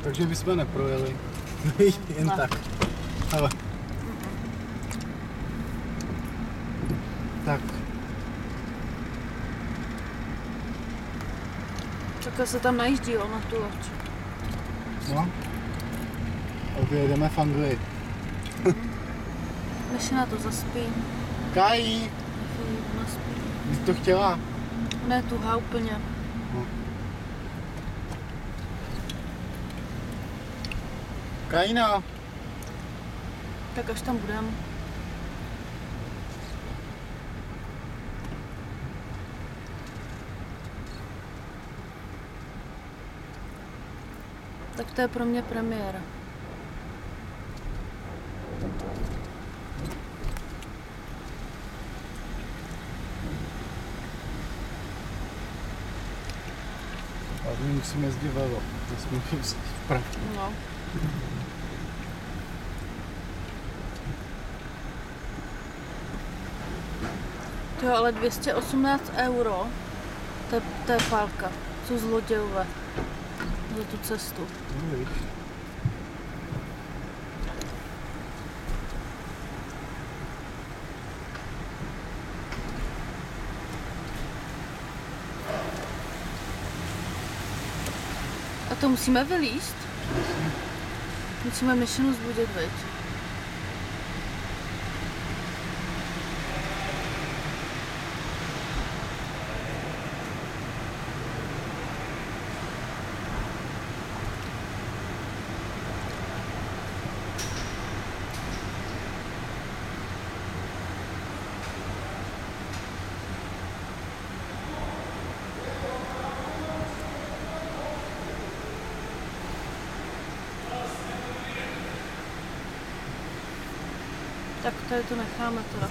Takže bychom neprojeli. Jen Ne. tak. Ale. Tak. Takhle se tam najíždí na tu loď. No. Odjedeme v Anglii. Než na to zaspí. Kají, Chvíli naspí. jsi to chtěla? Ne, tuhá úplně. No. Kajina. Tak až tam budem. Tak to je pro mě premiéra. Ale my musíme jezdit vlevo. To jsme jezdit vpravo. No. To je ale 218 euro. To je pálka. Co zlodějové. Za tu cestu. No, víš. A to musíme vylízt? Musíme myšinu zbudit, viď? Tak tady to necháme teda.